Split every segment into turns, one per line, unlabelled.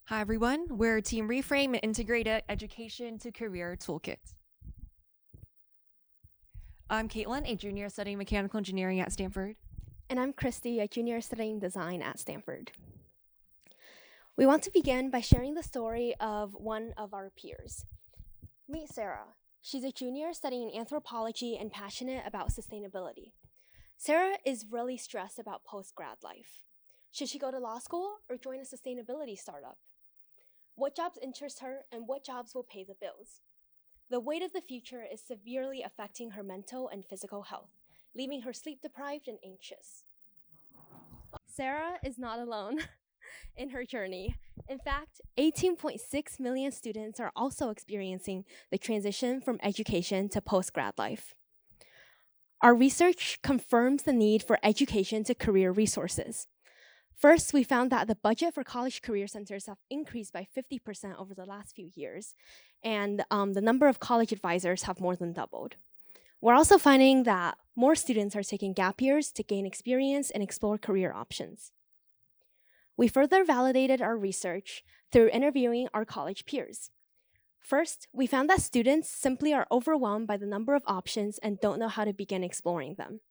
Hi, everyone. We're Team ReFrame, an integrated education to career toolkit. I'm Katelyn, a junior studying mechanical engineering at Stanford.
And I'm Christy, a junior studying design at Stanford. We want to begin by sharing the story of one of our peers. Meet Sarah. She's a junior studying anthropology and passionate about sustainability. Sarah is really stressed about post-grad life. Should she go to law school or join a sustainability startup? What jobs interest her and what jobs will pay the bills? The weight of the future is severely affecting her mental and physical health, leaving her sleep-deprived and anxious. Sarah is not alone in her journey. In fact, 18.6 million students are also experiencing the transition from education to post-grad life. Our research confirms the need for education to career resources. First, we found that the budget for college career centers have increased by 50% over the last few years, and the number of college advisors have more than doubled. We're also finding that more students are taking gap years to gain experience and explore career options. We further validated our research through interviewing our college peers. First, we found that students simply are overwhelmed by the number of options and don't know how to begin exploring them.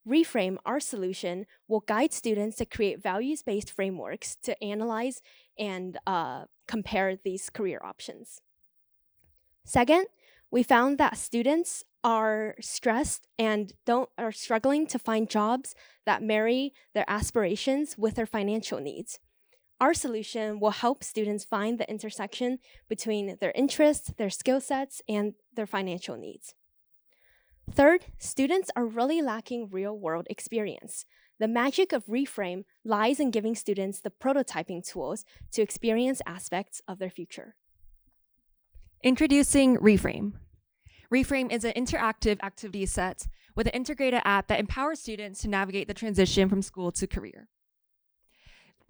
ReFrame, our solution, will guide students to create values-based frameworks to analyze and compare these career options. Second, we found that students are stressed and are struggling to find jobs that marry their aspirations with their financial needs. Our solution will help students find the intersection between their interests, their skill sets, and their financial needs. Third, students are really lacking real-world experience. The magic of ReFrame lies in giving students the prototyping tools to experience aspects of their future.
Introducing ReFrame. ReFrame is an interactive activity set with an integrated app that empowers students to navigate the transition from school to career.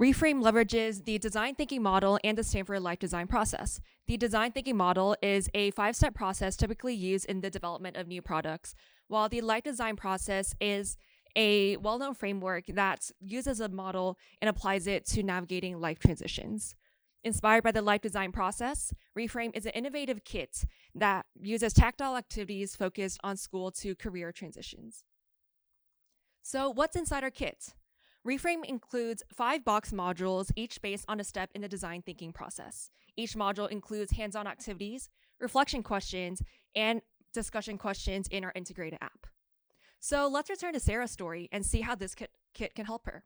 ReFrame leverages the design thinking model and the Stanford Life Design process. The design thinking model is a 5-step process typically used in the development of new products, while the life design process is a well-known framework that uses a model and applies it to navigating life transitions. Inspired by the life design process, ReFrame is an innovative kit that uses tactile activities focused on school to career transitions. So what's inside our kit? ReFrame includes 5 box modules, each based on a step in the design thinking process. Each module includes hands-on activities, reflection questions, and discussion questions in our integrated app. So let's return to Sarah's story and see how this kit can help her.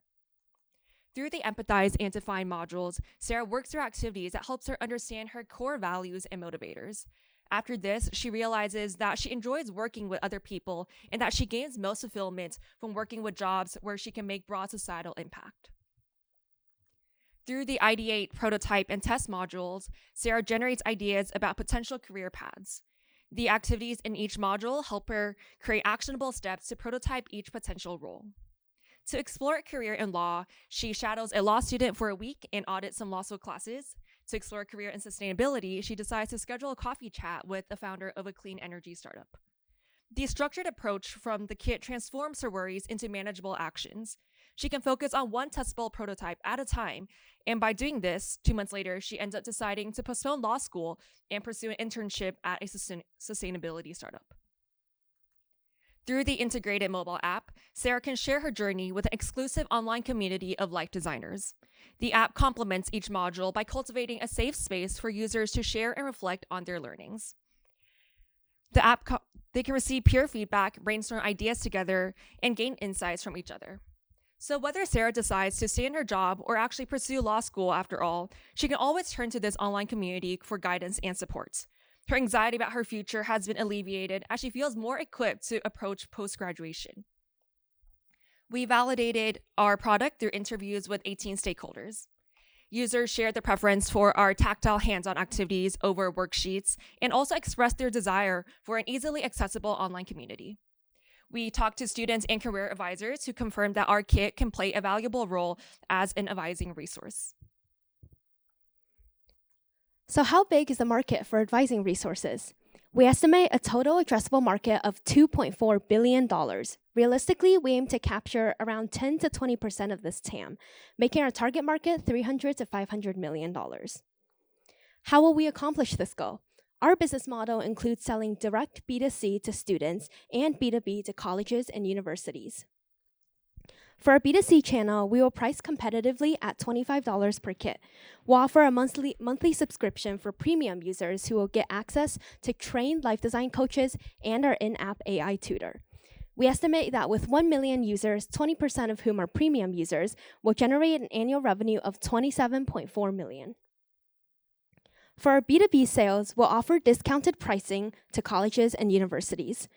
Through the Empathize and Define modules, Sarah works through activities that helps her understand her core values and motivators. After this, she realizes that she enjoys working with other people and that she gains most fulfillment from working with jobs where she can make broad societal impact. Through the Ideate, Prototype, and Test modules, Sarah generates ideas about potential career paths. The activities in each module help her create actionable steps to prototype each potential role. To explore a career in law, she shadows a law student for a week and audits some law school classes. To explore a career in sustainability, she decides to schedule a coffee chat with the founder of a clean energy startup. The structured approach from the kit transforms her worries into manageable actions. She can focus on one testable prototype at a time, and by doing this, 2 months later, she ends up deciding to postpone law school and pursue an internship at a sustainability startup. Through the integrated mobile app, Sarah can share her journey with an exclusive online community of life designers. The app complements each module by cultivating a safe space for users to share and reflect on their learnings. The app, they can receive peer feedback, brainstorm ideas together, and gain insights from each other. So whether Sarah decides to stay in her job or actually pursue law school after all, she can always turn to this online community for guidance and support. Her anxiety about her future has been alleviated as she feels more equipped to approach post-graduation. We validated our product through interviews with 18 stakeholders. Users shared their preference for our tactile hands-on activities over worksheets and also expressed their desire for an easily accessible online community. We talked to students and career advisors who confirmed that our kit can play a valuable role as an advising resource.
So how big is the market for advising resources? We estimate a total addressable market of $2.4 billion. Realistically, we aim to capture around 10 to 20% of this TAM, making our target market $300 to $500 million. How will we accomplish this goal? Our business model includes selling direct B2C to students and B2B to colleges and universities. For our B2C channel, we will price competitively at $25 per kit. We'll offer a monthly subscription for premium users who will get access to trained life design coaches and our in-app AI tutor. We estimate that with 1 million users, 20% of whom are premium users, will generate an annual revenue of $27.4 million. For our B2B sales, we'll offer discounted pricing to colleges and universities.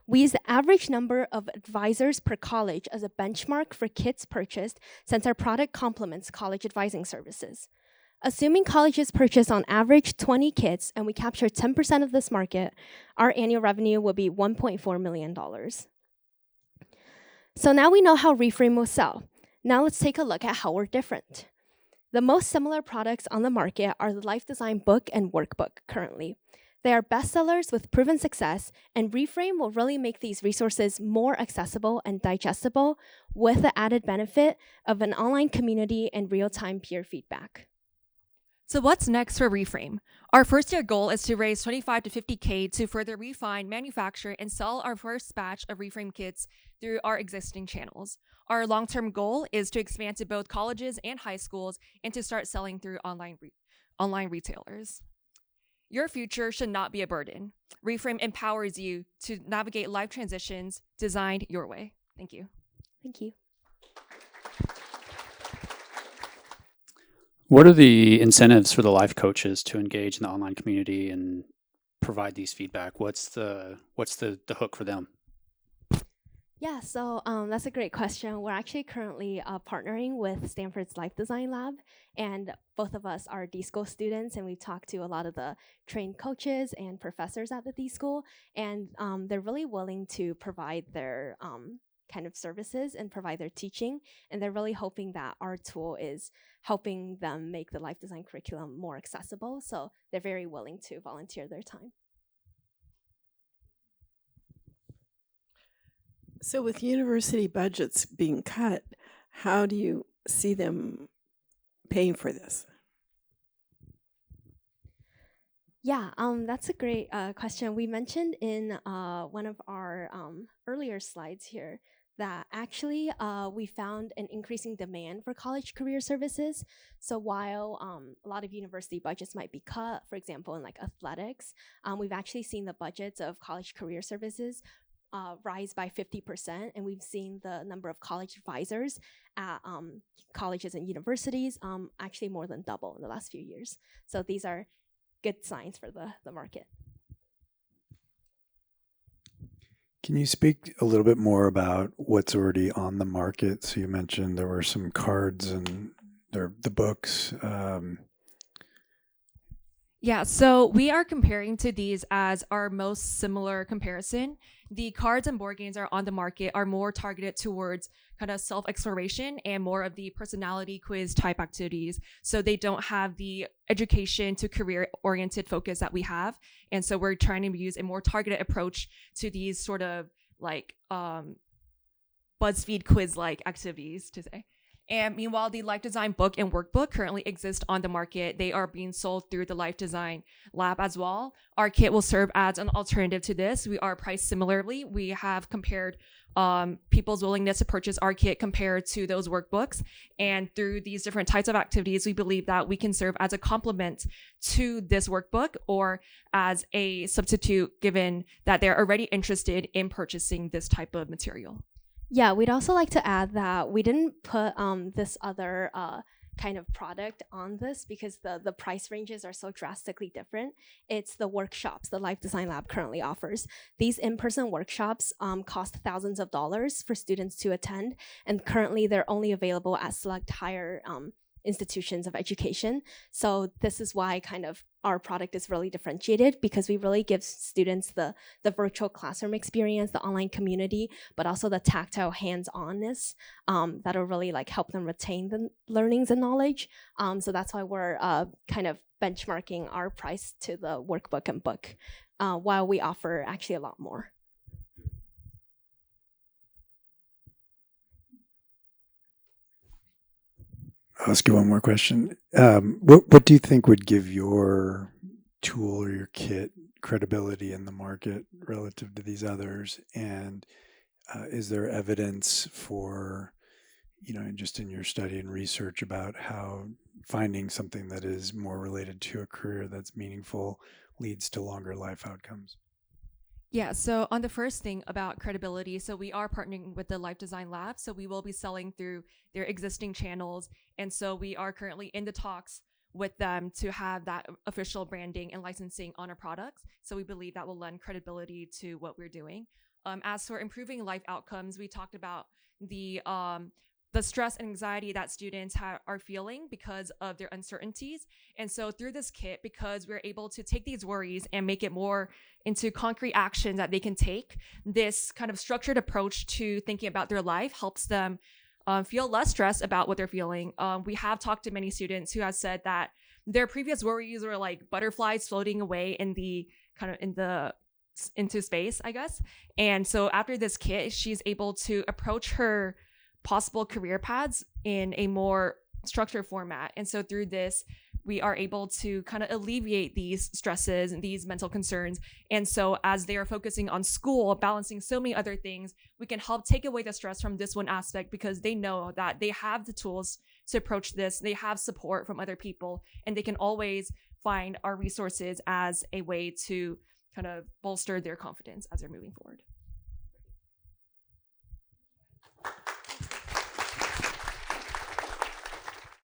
We use the average number of advisors per college as a benchmark for kits purchased, since our product complements college advising services. Assuming colleges purchase on average 20 kits and we capture 10% of this market, our annual revenue will be $1.4 million. So now we know how ReFrame will sell. Now let's take a look at how we're different. The most similar products on the market are the Life Design Book and Workbook currently. They are bestsellers with proven success, and ReFrame will really make these resources more accessible and digestible with the added benefit of an online community and real-time peer feedback.
So what's next for ReFrame? Our first year goal is to raise $25 to $50K to further refine, manufacture, and sell our first batch of ReFrame kits through our existing channels. Our long-term goal is to expand to both colleges and high schools and to start selling through online retailers. Your future should not be a burden. ReFrame empowers you to navigate life transitions designed your way. Thank you.
Thank you.
What are the incentives for the life coaches to engage in the online community and provide these feedback? What's the hook for them?
Yeah, so that's a great question. We're actually currently partnering with Stanford's Life Design Lab, and both of us are D-School students, and we talk to a lot of the trained coaches and professors at the D-School, and they're really willing to provide their kind of services and provide their teaching, and they're really hoping that our tool is helping them make the life design curriculum more accessible, so they're very willing to volunteer their time.
So with university budgets being cut, how do you see them paying for this?
Yeah, that's a great question. We mentioned in one of our earlier slides here that actually we found an increasing demand for college career services. So while a lot of university budgets might be cut, for example, in like athletics, we've actually seen the budgets of college career services rise by 50%, and we've seen the number of college advisors at colleges and universities actually more than double in the last few years. So these are good signs for the market.
Can you speak a little bit more about what's already on the market? So you mentioned there were some cards and the books.
Yeah, so we are comparing to these as our most similar comparison. The cards and board games are on the market are more targeted towards kind of self-exploration and more of the personality quiz type activities. So they don't have the education to career-oriented focus that we have. And so we're trying to use a more targeted approach to these sort of like BuzzFeed quiz-like activities to say. And meanwhile, the Life Design Book and Workbook currently exist on the market. They are being sold through the Life Design Lab as well. Our kit will serve as an alternative to this. We are priced similarly. We have compared people's willingness to purchase our kit compared to those workbooks. And through these different types of activities, we believe that we can serve as a complement to this workbook or as a substitute, given that they're already interested in purchasing this type of material.
Yeah, we'd also like to add that we didn't put this other kind of product on this because the price ranges are so drastically different. It's the workshops the Life Design Lab currently offers. These in-person workshops cost thousands of dollars for students to attend, and currently they're only available at select higher institutions of education. So this is why kind of our product is really differentiated, because we really give students the virtual classroom experience, the online community, but also the tactile hands-onness that'll really like help them retain the learnings and knowledge. So that's why we're kind of benchmarking our price to the workbook and book, while we offer actually a lot more.
I'll ask you one more question. What do you think would give your tool or your kit credibility in the market relative to these others? And is there evidence for, just in your study and research about how finding something that is more related to a career that's meaningful leads to longer life outcomes?
Yeah, so on the first thing about credibility, so we are partnering with the Life Design Lab, so we will be selling through their existing channels. And so we are currently in the talks with them to have that official branding and licensing on our products. So we believe that will lend credibility to what we're doing. As for improving life outcomes, we talked about the stress and anxiety that students are feeling because of their uncertainties. And so through this kit, because we're able to take these worries and make it more into concrete action that they can take, this kind of structured approach to thinking about their life helps them feel less stressed about what they're feeling. We have talked to many students who have said that their previous worries were like butterflies floating away in the kind of into space, I guess. And so after this kit, she's able to approach her possible career paths in a more structured format. And so through this, we are able to kind of alleviate these stresses and these mental concerns. And so as they are focusing on school, balancing so many other things, we can help take away the stress from this one aspect, because they know that they have the tools to approach this. They have support from other people, and they can always find our resources as a way to kind of bolster their confidence as they're moving forward.